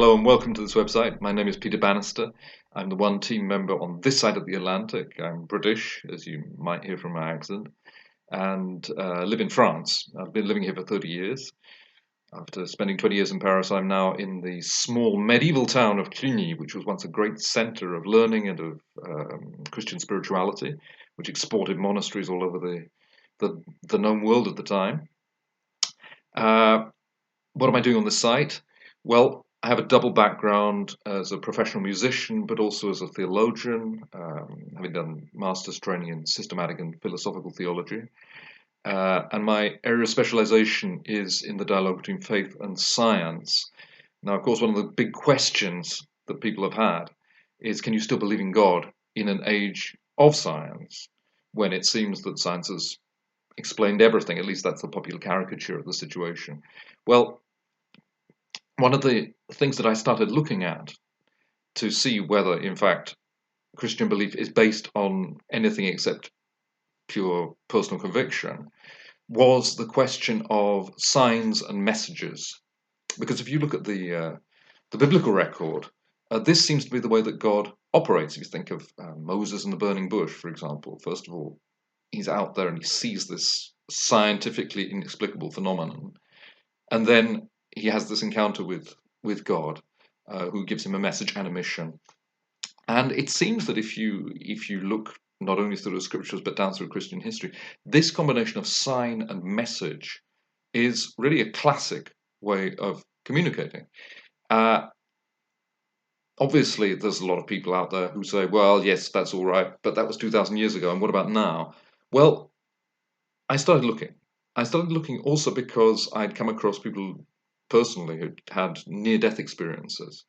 Hello and welcome to this website. My name is Peter Bannister. I'm the one team member on this side of the Atlantic. I'm British, as you might hear from my accent, and live in France. I've been living here for 30 years. After spending 20 years in Paris, I'm now in the small medieval town of Cluny, which was once a great center of learning and of Christian spirituality, which exported monasteries all over the known world at the time. What am I doing on the site? Well, I have a double background as a professional musician, but also as a theologian, having done master's training in systematic and philosophical theology. And my area of specialization is in the dialogue between faith and science. Now, of course, one of the big questions that people have had is, can you still believe in God in an age of science, when it seems that science has explained everything? At least that's the popular caricature of the situation. Well, one of the things that I started looking at to see whether, in fact, Christian belief is based on anything except pure personal conviction was the question of signs and messages. Because if you look at the biblical record, this seems to be the way that God operates. If you think of Moses and the burning bush, for example, first of all, he's out there and he sees this scientifically inexplicable phenomenon, and then he has this encounter with God, who gives him a message and a mission. And it seems that if you look not only through the scriptures but down through Christian history, this combination of sign and message is really a classic way of communicating. Uh, Obviously, there's a lot of people out there who say, "Well, yes, that's all right, but that was 2,000 years ago, and what about now?" Well, I started looking. I started looking also because I'd come across people personally who'd had near-death experiences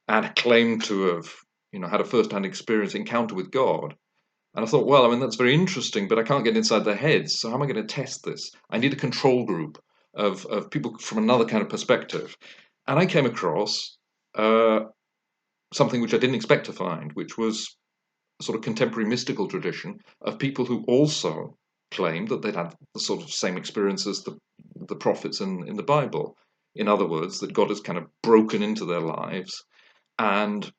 and claimed to have, had a first-hand experience encounter with God. And I thought, well, I mean, that's very interesting, but I can't get inside their heads. So how am I going to test this? I need a control group of people from another kind of perspective. And I came across uh, something which I didn't expect to find, which was a sort of contemporary mystical tradition of people who also claimed that they'd had the sort of same experience as the prophets in the Bible. In other words, that God has kind of broken into their lives and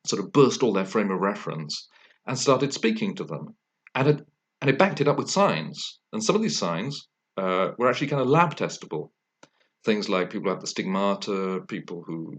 sort of burst all their frame of reference and started speaking to them. And it backed it up with signs. And some of these signs were actually kind of lab testable. Things like people have the stigmata, people who,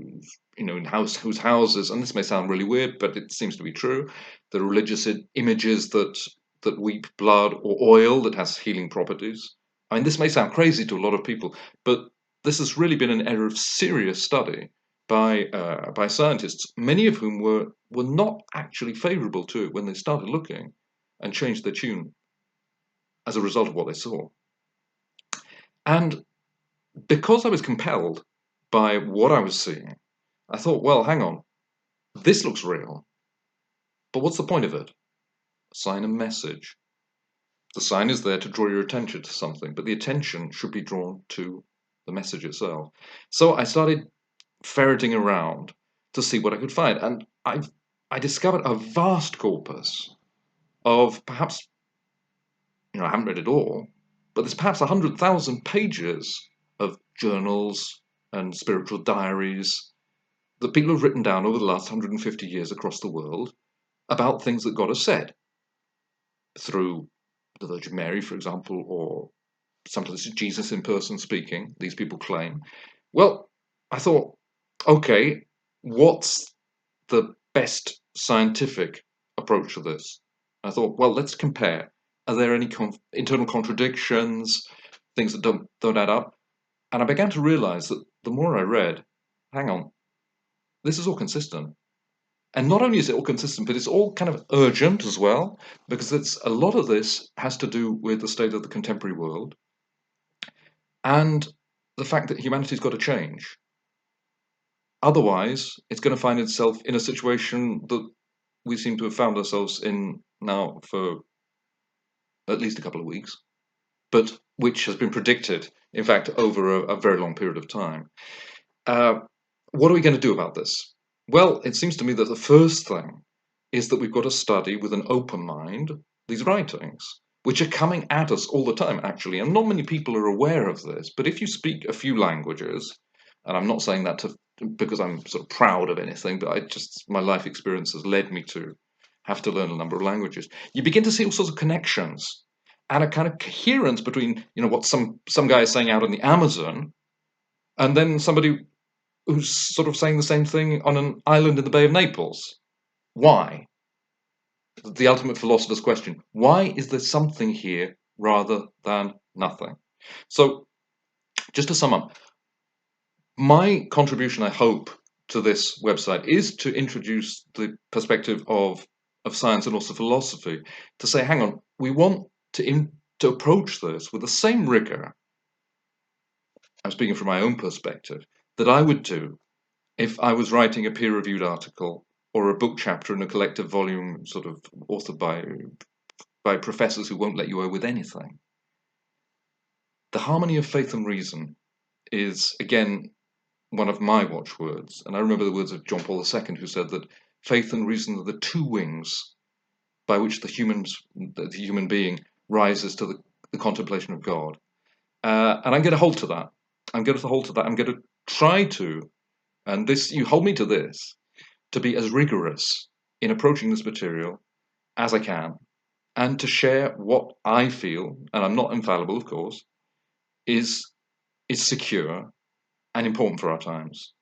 whose houses, and this may sound really weird, but it seems to be true, the religious images that weep blood or oil that has healing properties. I mean, this may sound crazy to a lot of people, but this has really been an area of serious study by scientists, many of whom were not actually favourable to it when they started looking, and changed their tune as a result of what they saw. And because I was compelled by what I was seeing, I thought, well, hang on, this looks real, but what's the point of it? Sign and message. The sign is there to draw your attention to something, but the attention should be drawn to the message itself. So I started ferreting around to see what I could find, and I discovered a vast corpus of perhaps, I haven't read it all, but there's perhaps 100,000 pages of journals and spiritual diaries that people have written down over the last 150 years across the world about things that God has said through the Virgin Mary, for example, or sometimes Jesus in person speaking, these people claim. Well, I thought, okay, what's the best scientific approach to this? I thought, well, let's compare. Are there any internal contradictions, things that don't add up? And I began to realize that the more I read, hang on, this is all consistent. And not only is it all consistent, but it's all kind of urgent as well, because a lot of this has to do with the state of the contemporary world and the fact that humanity's got to change. Otherwise, it's going to find itself in a situation that we seem to have found ourselves in now for at least a couple of weeks, but which has been predicted, in fact, over a very long period of time. Uh, what are we going to do about this? Well, it seems to me that the first thing is that we've got to study with an open mind these writings, which are coming at us all the time, actually. And not many people are aware of this, but if you speak a few languages, and I'm not saying that because I'm sort of proud of anything, but my life experience has led me to have to learn a number of languages. You begin to see all sorts of connections and a kind of coherence between, what some guy is saying out in the Amazon, and then somebody who's sort of saying the same thing on an island in the Bay of Naples. Why? The ultimate philosopher's question. Why is there something here rather than nothing? So, just to sum up, my contribution, I hope, to this website is to introduce the perspective of science and also philosophy, to say, hang on, we want to approach this with the same rigor, I'm speaking from my own perspective, that I would do if I was writing a peer-reviewed article or a book chapter in a collective volume sort of authored by professors who won't let you away with anything. The harmony of faith and reason is, again, one of my watchwords. And I remember the words of John Paul II, who said that faith and reason are the two wings by which the human being rises to the contemplation of God. And I'm going to hold to that. I'm going to try to, and this, you hold me to this, to be as rigorous in approaching this material as I can, and to share what I feel, and I'm not infallible, of course, is secure and important for our times.